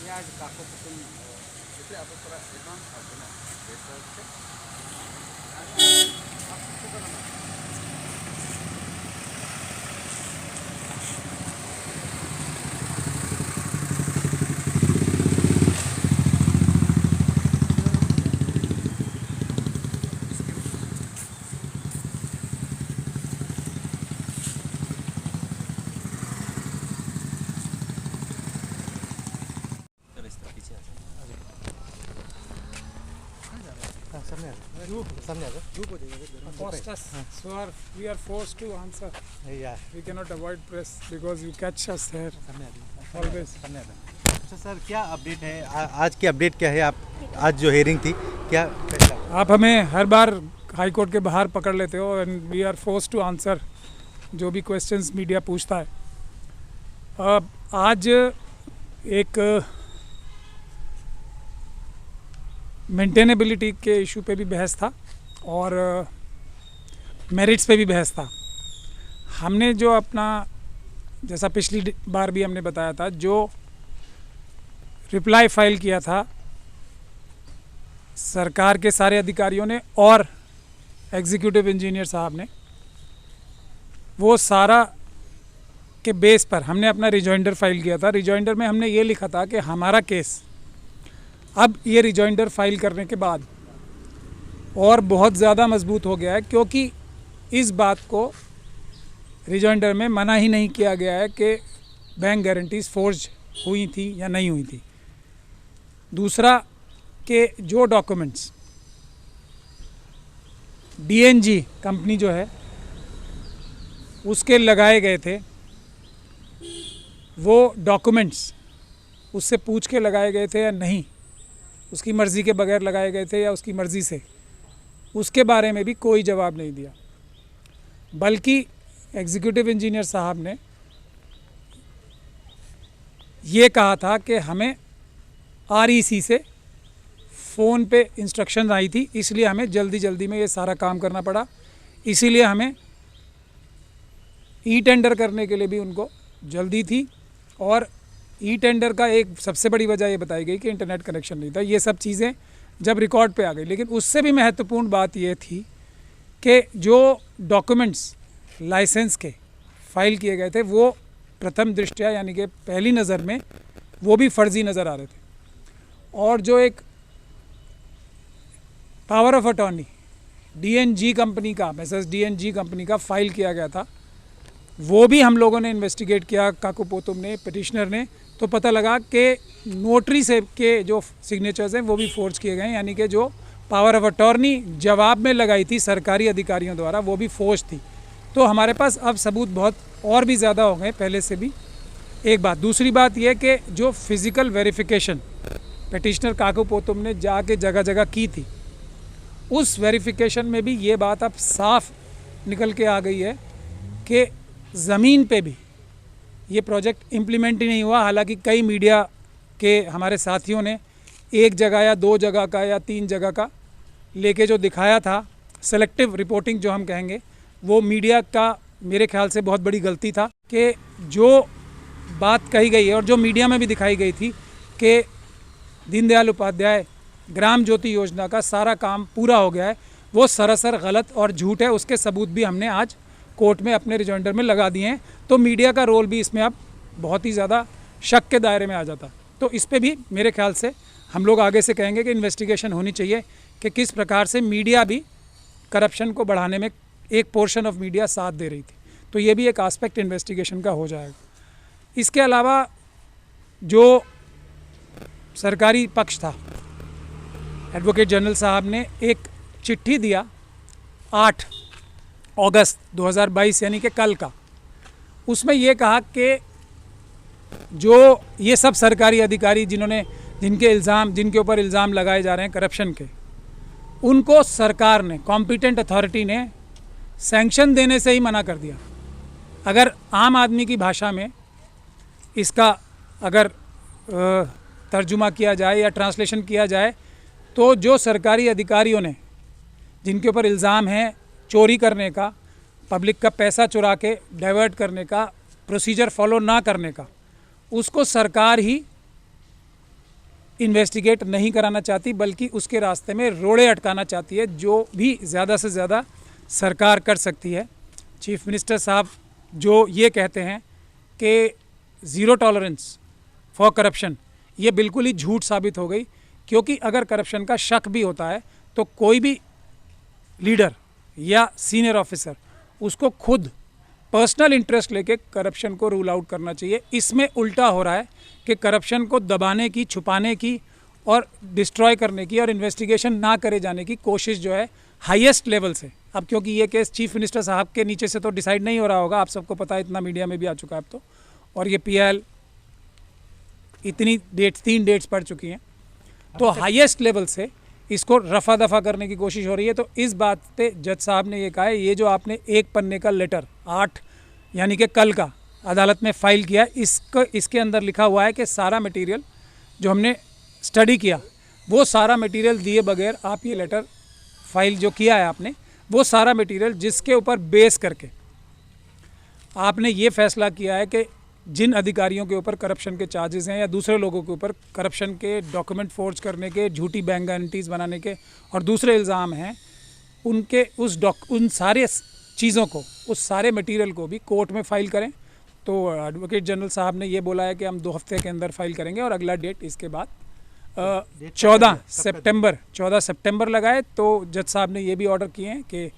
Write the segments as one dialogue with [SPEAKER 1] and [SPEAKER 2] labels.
[SPEAKER 1] आज काकोपुतुम इथे आपण थोडा एकांत असतो ना
[SPEAKER 2] Cost us, so we are forced to answer.
[SPEAKER 3] Yeah.
[SPEAKER 2] We cannot avoid press because you catch us there always.
[SPEAKER 3] अच्छा सर, क्या अपडेट है आज की अपडेट क्या है? आप आज जो हियरिंग थी क्या फैसला?
[SPEAKER 2] आप हमें हर बार हाई कोर्ट के बाहर पकड़ लेते हो and we are force to answer जो भी क्वेश्चंस मीडिया पूछता है। आज एक मेंटेनेबिलिटी के इशू पे भी बहस था और मेरिट्स पे भी बहस था। हमने जो अपना, जैसा पिछली बार भी हमने बताया था, जो रिप्लाई फाइल किया था सरकार के सारे अधिकारियों ने और एग्जीक्यूटिव इंजीनियर साहब ने, वो सारा के बेस पर हमने अपना रिजॉइंडर फाइल किया था। रिजॉइंडर में हमने ये लिखा था कि हमारा केस अब ये रिजॉइंडर फाइल करने के बाद और बहुत ज़्यादा मजबूत हो गया है, क्योंकि इस बात को रिजॉइंडर में मना ही नहीं किया गया है कि बैंक गारंटीज़ फोर्ज हुई थी या नहीं हुई थी। दूसरा कि जो डॉक्यूमेंट्स डीएनजी कंपनी जो है उसके लगाए गए थे, वो डॉक्यूमेंट्स उससे पूछ के लगाए गए थे या नहीं, उसकी मर्ज़ी के बगैर लगाए गए थे या उसकी मर्ज़ी से, उसके बारे में भी कोई जवाब नहीं दिया। बल्कि एग्जीक्यूटिव इंजीनियर साहब ने ये कहा था कि हमें आरईसी से फ़ोन पे इंस्ट्रक्शन आई थी, इसलिए हमें जल्दी में ये सारा काम करना पड़ा। इसीलिए हमें ई टेंडर करने के लिए भी उनको जल्दी थी, और ई टेंडर का एक सबसे बड़ी वजह ये बताई गई कि इंटरनेट कनेक्शन नहीं था। ये सब चीज़ें जब रिकॉर्ड पे आ गई, लेकिन उससे भी महत्वपूर्ण बात ये थी कि जो डॉक्यूमेंट्स लाइसेंस के फाइल किए गए थे वो प्रथम दृष्टया यानी कि पहली नज़र में वो भी फर्जी नज़र आ रहे थे, और जो एक power of attorney DNG company का, मैसेज डीएनजी कंपनी का फाइल किया गया था, वो भी हम लोगों ने इन्वेस्टिगेट किया, काकोपोतुम ने, पिटिशनर ने, तो पता लगा कि नोटरी से के जो सिग्नेचर्स हैं वो भी फोर्ज किए गए हैं, यानी कि जो पावर ऑफ अटॉर्नी जवाब में लगाई थी सरकारी अधिकारियों द्वारा वो भी फोर्ज थी। तो हमारे पास अब सबूत बहुत और भी ज़्यादा हो गए पहले से भी, एक बात। दूसरी बात यह कि जो फिज़िकल वेरिफिकेशन पिटिशनर काकोपोतुम ने जाके जगह जगह की थी, उस वेरिफिकेशन में भी ये बात अब साफ निकल के आ गई है कि ज़मीन पे भी ये प्रोजेक्ट इम्प्लीमेंट ही नहीं हुआ। हालांकि कई मीडिया के हमारे साथियों ने एक जगह या दो जगह का या तीन जगह का लेके जो दिखाया था, सेलेक्टिव रिपोर्टिंग जो हम कहेंगे, वो मीडिया का मेरे ख्याल से बहुत बड़ी गलती था कि जो बात कही गई है और जो मीडिया में भी दिखाई गई थी कि दीनदयाल उपाध्याय ग्राम ज्योति योजना का सारा काम पूरा हो गया है, वो सरासर गलत और झूठ है। उसके सबूत भी हमने आज कोर्ट में अपने रिजॉइंडर में लगा दिए हैं। तो मीडिया का रोल भी इसमें अब बहुत ही ज़्यादा शक के दायरे में आ जाता। तो इस पे भी मेरे ख्याल से हम लोग आगे से कहेंगे कि इन्वेस्टिगेशन होनी चाहिए कि किस प्रकार से मीडिया भी करप्शन को बढ़ाने में, एक पोर्शन ऑफ मीडिया साथ दे रही थी। तो ये भी एक आस्पेक्ट इन्वेस्टिगेशन का हो जाएगा। इसके अलावा जो सरकारी पक्ष था, एडवोकेट जनरल साहब ने एक चिट्ठी दिया 8 अगस्त 2022 यानी कि कल का। उसमें ये कहा कि जो ये सब सरकारी अधिकारी जिनके ऊपर इल्ज़ाम लगाए जा रहे हैं करप्शन के, उनको सरकार ने, कॉम्पिटेंट अथॉरिटी ने सैंक्शन देने से ही मना कर दिया। अगर आम आदमी की भाषा में इसका अगर तर्जुमा किया जाए या ट्रांसलेशन किया जाए, तो जो सरकारी अधिकारियों ने, जिनके ऊपर इल्ज़ाम है चोरी करने का, पब्लिक का पैसा चुरा के डाइवर्ट करने का, प्रोसीजर फॉलो ना करने का, उसको सरकार ही इन्वेस्टिगेट नहीं कराना चाहती, बल्कि उसके रास्ते में रोड़े अटकाना चाहती है, जो भी ज़्यादा से ज़्यादा सरकार कर सकती है। चीफ मिनिस्टर साहब जो ये कहते हैं कि ज़ीरो टॉलरेंस फॉर करप्शन, ये बिल्कुल ही झूठ साबित हो गई, क्योंकि अगर करप्शन का शक भी होता है तो कोई भी लीडर या सीनियर ऑफिसर उसको खुद पर्सनल इंटरेस्ट लेके करप्शन को रूल आउट करना चाहिए। इसमें उल्टा हो रहा है कि करप्शन को दबाने की, छुपाने की और डिस्ट्रॉय करने की और इन्वेस्टिगेशन ना करे जाने की कोशिश जो है हाईएस्ट लेवल से, अब क्योंकि ये केस चीफ मिनिस्टर साहब के नीचे से तो डिसाइड नहीं हो रहा होगा, आप सबको पता है, इतना मीडिया में भी आ चुका है अब तो, और ये PIL इतनी डेट्स, 3 डेट्स पड़ चुकी हैं, तो हाईएस्ट लेवल से इसको रफा दफा करने की कोशिश हो रही है। तो इस बात पे जज साहब ने ये कहा है, ये जो आपने 1 पन्ने का लेटर 8 यानी कि कल का अदालत में फ़ाइल किया, इसके अंदर लिखा हुआ है कि सारा मटेरियल जो हमने स्टडी किया, वो सारा मटेरियल दिए बगैर आप ये लेटर फाइल जो किया है आपने, वो सारा मटेरियल जिसके ऊपर बेस करके आपने ये फैसला किया है कि जिन अधिकारियों के ऊपर करप्शन के चार्जेस हैं या दूसरे लोगों के ऊपर करप्शन के डॉक्यूमेंट फोर्ज करने के, झूठी बैंक गारंटीज़ बनाने के और दूसरे इल्ज़ाम हैं, उनके उन सारे चीज़ों को, उस सारे मटेरियल को भी कोर्ट में फ़ाइल करें। तो एडवोकेट जनरल साहब ने ये बोला है कि हम 2 हफ्ते के अंदर फाइल करेंगे और अगला डेट इसके बाद 14 सितंबर लगाए। तो जज साहब ने ये भी ऑर्डर किए हैं कि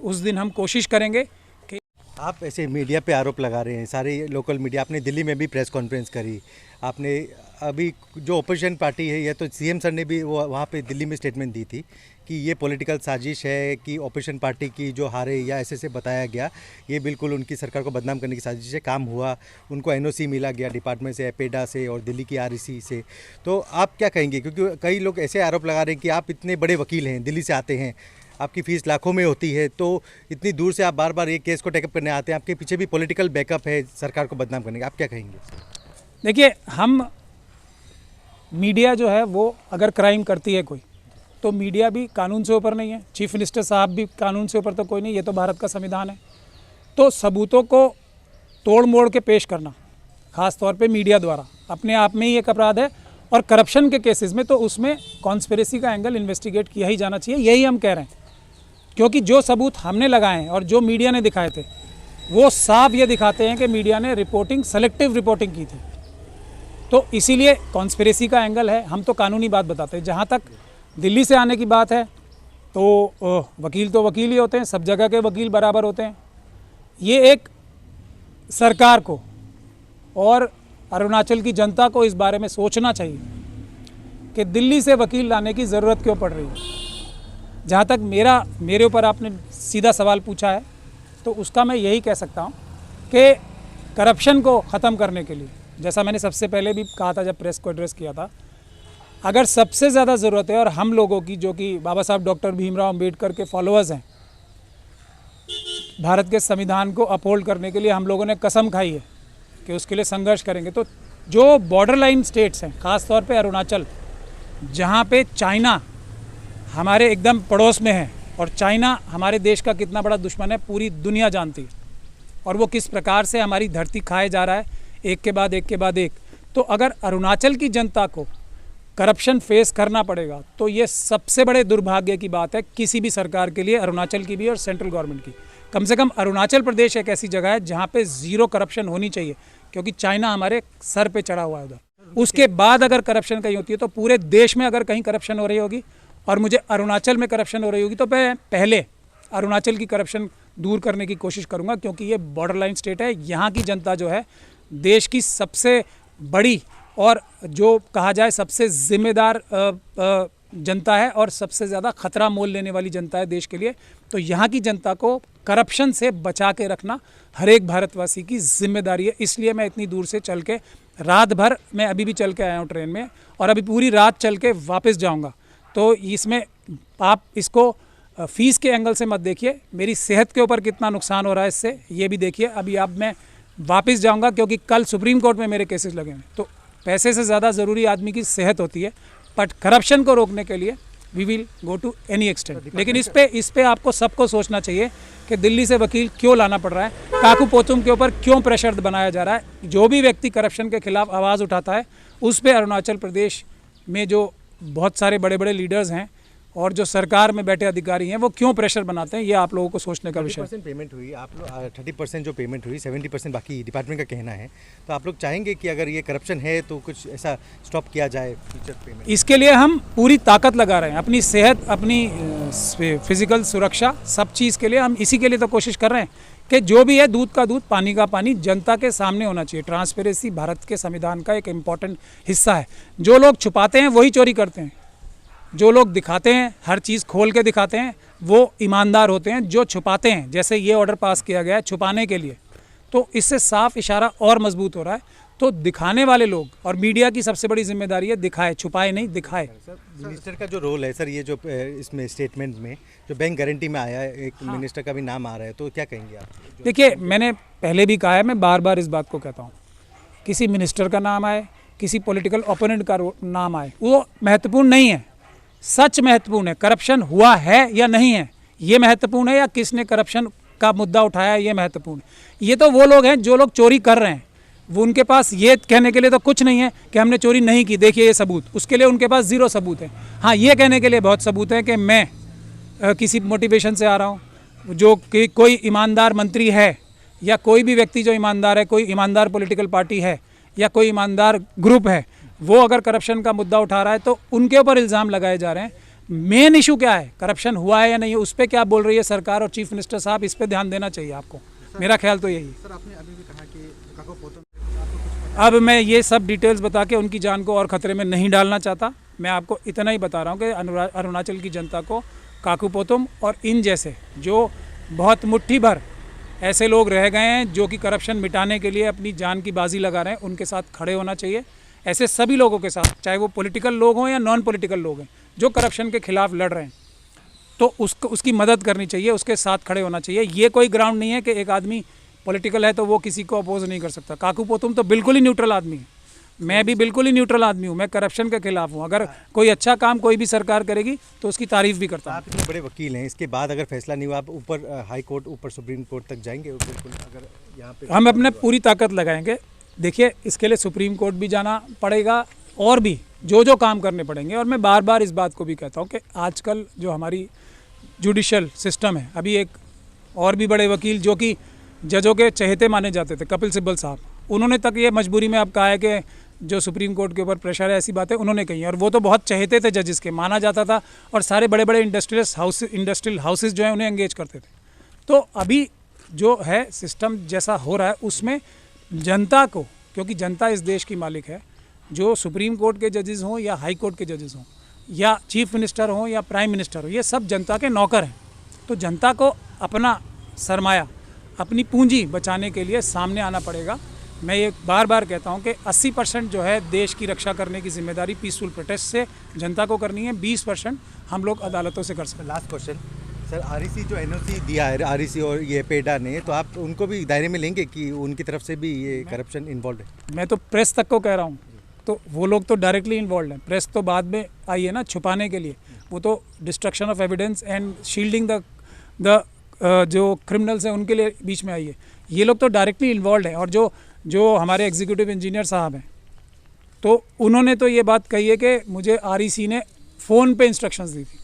[SPEAKER 2] उस दिन हम कोशिश करेंगे कि
[SPEAKER 3] आप ऐसे मीडिया पे आरोप लगा रहे हैं, सारे लोकल मीडिया, आपने दिल्ली में भी प्रेस कॉन्फ्रेंस करी, आपने अभी जो अपोजिशन पार्टी है, या तो CM सर ने भी वो वहाँ पे दिल्ली में स्टेटमेंट दी थी कि ये पॉलिटिकल साजिश है, कि अपोजिशन पार्टी की जो हारे या ऐसे बताया गया, ये बिल्कुल उनकी सरकार को बदनाम करने की साजिश है, काम हुआ, उनको NOC मिला गया डिपार्टमेंट से, पेडा से और दिल्ली की REC से। तो आप क्या कहेंगे, क्योंकि कई लोग ऐसे आरोप लगा रहे हैं कि आप इतने बड़े वकील हैं, दिल्ली से आते हैं, आपकी फ़ीस लाखों में होती है, तो इतनी दूर से आप बार बार एक केस को टेकअप करने आते हैं, आपके पीछे भी पॉलिटिकल बैकअप है सरकार को बदनाम करने का, आप क्या कहेंगे?
[SPEAKER 2] देखिए, हम मीडिया जो है वो अगर क्राइम करती है कोई, तो मीडिया भी कानून से ऊपर नहीं है, चीफ मिनिस्टर साहब भी कानून से ऊपर तो कोई नहीं, ये तो भारत का संविधान है। तो सबूतों को तोड़ मोड़ के पेश करना, ख़ास तौर पे मीडिया द्वारा, अपने आप में ही एक अपराध है। और करप्शन के केसेस में तो उसमें कॉन्स्पिरेसी का एंगल इन्वेस्टिगेट किया ही जाना चाहिए, यही हम कह रहे हैं। क्योंकि जो सबूत हमने लगाए हैं और जो मीडिया ने दिखाए थे, वो साफ ये दिखाते हैं कि मीडिया ने रिपोर्टिंग, सेलेक्टिव रिपोर्टिंग की थी। तो इसीलिए कॉन्स्पिरेसी का एंगल है। हम तो कानूनी बात बताते हैं। जहाँ तक दिल्ली से आने की बात है, तो वकील तो वकील ही होते हैं, सब जगह के वकील बराबर होते हैं। ये एक सरकार को और अरुणाचल की जनता को इस बारे में सोचना चाहिए कि दिल्ली से वकील लाने की ज़रूरत क्यों पड़ रही है। जहाँ तक मेरे ऊपर आपने सीधा सवाल पूछा है, तो उसका मैं यही कह सकता हूँ कि करप्शन को ख़त्म करने के लिए, जैसा मैंने सबसे पहले भी कहा था जब प्रेस को एड्रेस किया था, अगर सबसे ज़्यादा ज़रूरत है और हम लोगों की, जो कि बाबा साहब डॉक्टर भीमराव अम्बेडकर के फॉलोअर्स हैं, भारत के संविधान को अपहोल्ड करने के लिए हम लोगों ने कसम खाई है कि उसके लिए संघर्ष करेंगे। तो जो बॉर्डर लाइन स्टेट्स हैं, ख़ास तौर पे अरुणाचल, जहाँ पे चाइना हमारे एकदम पड़ोस में है, और चाइना हमारे देश का कितना बड़ा दुश्मन है पूरी दुनिया जानती है, और वो किस प्रकार से हमारी धरती खाए जा रहा है एक के बाद एक। तो अगर अरुणाचल की जनता को करप्शन फेस करना पड़ेगा, तो ये सबसे बड़े दुर्भाग्य की बात है किसी भी सरकार के लिए, अरुणाचल की भी और सेंट्रल गवर्नमेंट की। कम से कम अरुणाचल प्रदेश एक ऐसी जगह है जहाँ पे ज़ीरो करप्शन होनी चाहिए, क्योंकि चाइना हमारे सर पे चढ़ा हुआ है उधर। उसके बाद अगर करप्शन कहीं होती है, तो पूरे देश में अगर कहीं करप्शन हो रही होगी और मुझे अरुणाचल में करप्शन हो रही होगी, तो मैं पहले अरुणाचल की करप्शन दूर करने की कोशिश करूँगा, क्योंकि ये बॉर्डर लाइन स्टेट है। यहाँ की जनता जो है देश की सबसे बड़ी और जो कहा जाए सबसे जिम्मेदार जनता है, और सबसे ज़्यादा ख़तरा मोल लेने वाली जनता है देश के लिए। तो यहाँ की जनता को करप्शन से बचा के रखना हर एक भारतवासी की जिम्मेदारी है। इसलिए मैं इतनी दूर से चल के, रात भर मैं अभी भी चल के आया हूँ ट्रेन में, और अभी पूरी रात चल के वापस जाऊँगा। तो इसमें आप इसको फ़ीस के एंगल से मत देखिए, मेरी सेहत के ऊपर कितना नुकसान हो रहा है इससे, ये भी देखिए। अभी अब मैं वापस जाऊँगा, क्योंकि कल सुप्रीम कोर्ट में मेरे केसेस लगे हैं। तो पैसे से ज़्यादा ज़रूरी आदमी की सेहत होती है, बट करप्शन को रोकने के लिए we will go to any extent. लेकिन इस पे आपको सबको सोचना चाहिए कि दिल्ली से वकील क्यों लाना पड़ रहा है, काकू पोतुम के ऊपर क्यों प्रेशर बनाया जा रहा है। जो भी व्यक्ति करप्शन के खिलाफ आवाज़ उठाता है, उस पर अरुणाचल प्रदेश में जो बहुत सारे बड़े बड़े लीडर्स हैं और जो सरकार में बैठे अधिकारी हैं वो क्यों प्रेशर बनाते हैं, ये आप लोगों को सोचने का विषय है।
[SPEAKER 3] 30% पेमेंट हुई, आप लोग 30% जो पेमेंट हुई, 70% बाकी डिपार्टमेंट का कहना है। तो आप लोग चाहेंगे कि अगर ये करप्शन है तो कुछ ऐसा स्टॉप किया जाए फ्यूचर पेमेंट?
[SPEAKER 2] इसके लिए हम पूरी ताकत लगा रहे हैं, अपनी सेहत, अपनी फिजिकल सुरक्षा, सब चीज़ के लिए हम इसी के लिए तो कोशिश कर रहे हैं कि जो भी है दूध का दूध, पानी का पानी जनता के सामने होना चाहिए। ट्रांसपेरेंसी भारत के संविधान का एक इम्पॉर्टेंट हिस्सा है। जो लोग छुपाते हैं वही चोरी करते हैं, जो लोग दिखाते हैं, हर चीज़ खोल के दिखाते हैं, वो ईमानदार होते हैं। जो छुपाते हैं, जैसे ये ऑर्डर पास किया गया है छुपाने के लिए, तो इससे साफ इशारा और मजबूत हो रहा है। तो दिखाने वाले लोग, और मीडिया की सबसे बड़ी जिम्मेदारी है दिखाए, छुपाए नहीं, दिखाए।
[SPEAKER 3] सर मिनिस्टर का जो रोल है सर, ये जो इसमें स्टेटमेंट में जो बैंक गारंटी में आया है, एक मिनिस्टर का भी नाम आ रहा है, तो क्या कहेंगे आप?
[SPEAKER 2] देखिए, मैंने पहले भी कहा है, मैं बार बार इस बात को कहता हूँ, किसी मिनिस्टर का नाम आए, किसी पॉलिटिकल ओपोनेंट का नाम आए, वो महत्वपूर्ण नहीं है। सच महत्वपूर्ण है, करप्शन हुआ है या नहीं है ये महत्वपूर्ण है, या किसने करप्शन का मुद्दा उठाया है ये महत्वपूर्ण है। ये तो वो लोग हैं जो लोग चोरी कर रहे हैं, वो उनके पास ये कहने के लिए तो कुछ नहीं है कि हमने चोरी नहीं की, देखिए ये सबूत, उसके लिए उनके पास ज़ीरो सबूत है। हाँ, ये कहने के लिए बहुत सबूत है कि मैं किसी मोटिवेशन से आ रहा हूँ, जो कि कोई ईमानदार मंत्री है या कोई भी व्यक्ति जो ईमानदार है, कोई ईमानदार पॉलिटिकल पार्टी है या कोई ईमानदार ग्रुप है, वो अगर करप्शन का मुद्दा उठा रहा है तो उनके ऊपर इल्ज़ाम लगाए जा रहे हैं। मेन इशू क्या है, करप्शन हुआ है या नहीं है, उस पर क्या बोल रही है सरकार और चीफ मिनिस्टर साहब, इस पर ध्यान देना चाहिए आपको। मेरा ख्याल तो यही है।
[SPEAKER 1] सर, आपने अभी भी कहा कि काकोपोतम
[SPEAKER 2] अब मैं ये सब डिटेल्स बता के उनकी जान को और ख़तरे में नहीं डालना चाहता। मैं आपको इतना ही बता रहा हूँ कि अरुणाचल की जनता को काकोपोतम और इन जैसे जो बहुत मुट्ठी भर ऐसे लोग रह गए हैं जो कि करप्शन मिटाने के लिए अपनी जान की बाजी लगा रहे हैं, उनके साथ खड़े होना चाहिए। ऐसे सभी लोगों के साथ, चाहे वो पॉलिटिकल लोग हों या नॉन पॉलिटिकल लोग हैं, जो करप्शन के खिलाफ लड़ रहे हैं, तो उसकी मदद करनी चाहिए, उसके साथ खड़े होना चाहिए। ये कोई ग्राउंड नहीं है कि एक आदमी पॉलिटिकल है तो वो किसी को अपोज नहीं कर सकता। काकोपोतम तो बिल्कुल ही न्यूट्रल आदमी है, मैं भी बिल्कुल ही न्यूट्रल आदमी हूँ। मैं करप्शन के खिलाफ हूँ। अगर कोई अच्छा काम कोई भी सरकार करेगी तो उसकी तारीफ भी करता हूँ।
[SPEAKER 3] आप इतने बड़े वकील हैं, इसके बाद अगर फैसला नहीं हुआ, आप ऊपर हाई कोर्ट, ऊपर सुप्रीम कोर्ट तक जाएंगे? बिल्कुल, अगर यहाँ पे
[SPEAKER 2] हम अपने पूरी ताकत लगाएंगे। देखिए, इसके लिए सुप्रीम कोर्ट भी जाना पड़ेगा और भी जो काम करने पड़ेंगे। और मैं बार बार इस बात को भी कहता हूँ कि आजकल जो हमारी जुडिशल सिस्टम है, अभी एक और भी बड़े वकील जो कि जजों के चहेते माने जाते थे, कपिल सिब्बल साहब, उन्होंने तक ये मजबूरी में अब कहा है कि जो सुप्रीम कोर्ट के ऊपर प्रेशर है, ऐसी बातें उन्होंने कही हैं। और वो तो बहुत चहेते थे जजेस के, माना जाता था, और सारे बड़े बड़े इंडस्ट्रियल हाउसेस जो हैं उन्हें एंगेज करते थे। तो अभी जो है सिस्टम जैसा हो रहा है उसमें जनता को, क्योंकि जनता इस देश की मालिक है, जो सुप्रीम कोर्ट के जजेस हों या हाई कोर्ट के जजेस हों या चीफ मिनिस्टर हों या प्राइम मिनिस्टर हो, ये सब जनता के नौकर हैं। तो जनता को अपना सरमाया, अपनी पूंजी बचाने के लिए सामने आना पड़ेगा। मैं ये बार बार कहता हूँ कि 80% जो है देश की रक्षा करने की जिम्मेदारी पीसफुल प्रोटेस्ट से जनता को करनी है, 20% हम लोग अदालतों से कर सकते हैं।
[SPEAKER 3] लास्ट क्वेश्चन सर, आरईसी जो एनओसी दिया है, आरईसी और ये पेडा ने, तो आप उनको भी दायरे में लेंगे कि उनकी तरफ से भी ये करप्शन इन्वॉल्व है?
[SPEAKER 2] मैं तो प्रेस तक को कह रहा हूँ, तो वो लोग तो डायरेक्टली इन्वॉल्व हैं। प्रेस तो बाद में आई है ना, छुपाने के लिए। वो तो destruction of evidence and shielding the जो क्रिमिनल्स हैं उनके लिए बीच में आई है। ये लोग तो डायरेक्टली इन्वॉल्व हैं। और जो हमारे एग्जीक्यूटिव इंजीनियर साहब हैं, तो उन्होंने तो ये बात कही है कि मुझे आरईसी ने फ़ोन पे इंस्ट्रक्शंस दी थी।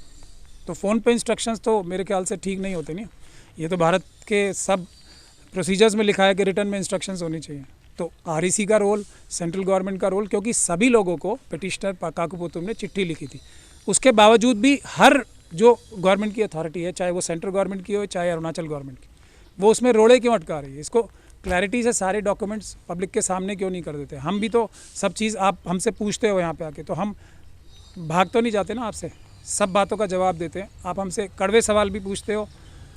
[SPEAKER 2] तो फ़ोन पे इंस्ट्रक्शंस तो मेरे ख्याल से ठीक नहीं होते नहीं। ये तो भारत के सब प्रोसीजर्स में लिखा है कि रिटर्न में इंस्ट्रक्शंस होनी चाहिए। तो आरईसी का रोल, सेंट्रल गवर्नमेंट का रोल, क्योंकि सभी लोगों को पिटिशनर काकोपोतम ने चिट्ठी लिखी थी, उसके बावजूद भी हर जो गवर्नमेंट की अथॉरिटी है, चाहे वो सेंट्रल गवर्नमेंट की हो चाहे अरुणाचल गवर्नमेंट की, वो उसमें रोड़े क्यों अटका रही है? इसको क्लैरिटी से सारे डॉक्यूमेंट्स पब्लिक के सामने क्यों नहीं कर देते? हम भी तो सब चीज़ आप हमसे पूछते हो यहाँ पे आके, तो हम भाग तो नहीं जाते ना आपसे, सब बातों का जवाब देते हैं। आप हमसे कड़वे सवाल भी पूछते हो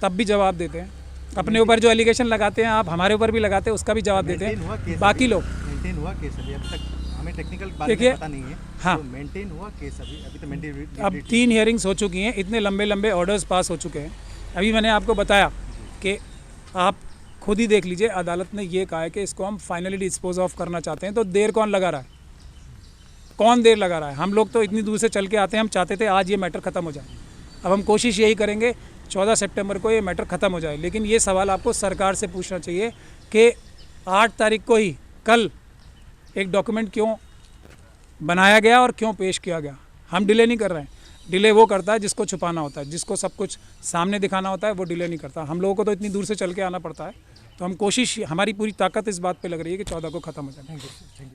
[SPEAKER 2] तब भी जवाब देते हैं। अपने ऊपर जो एलिगेशन लगाते हैं आप, हमारे ऊपर भी लगाते हैं, उसका भी जवाब देते हैं। बाकी लोग
[SPEAKER 3] मेंटेन हुआ केस अभी तक हमें टेक्निकल बात
[SPEAKER 2] देखिए,
[SPEAKER 3] पता नहीं है।
[SPEAKER 2] हाँ,
[SPEAKER 3] तो मेंटेन हुआ केस अभी तो मेंटेन।
[SPEAKER 2] अब 3 हियरिंग्स हो चुकी हैं, इतने लंबे लंबे ऑर्डर्स पास हो चुके हैं। अभी मैंने आपको बताया कि आप खुद ही देख लीजिए, अदालत ने ये कहा है कि इसको हम फाइनली डिस्पोज ऑफ करना चाहते हैं। तो देर कौन लगा रहा है? कौन देर लगा रहा है? हम लोग तो इतनी दूर से चल के आते हैं, हम चाहते थे आज ये मैटर ख़त्म हो जाए। अब हम कोशिश यही करेंगे 14 सितंबर को ये मैटर ख़त्म हो जाए। लेकिन ये सवाल आपको सरकार से पूछना चाहिए कि 8 तारीख को ही, कल, एक डॉक्यूमेंट क्यों बनाया गया और क्यों पेश किया गया। हम डिले नहीं कर रहे हैं। डिले वो करता है जिसको छुपाना होता है, जिसको सब कुछ सामने दिखाना होता है, वो डिले नहीं करता। हम लोगों को तो इतनी दूर से चल के आना पड़ता है, तो हम कोशिश, हमारी पूरी ताकत इस बात पे लग रही है कि 14 को ख़त्म हो जाए।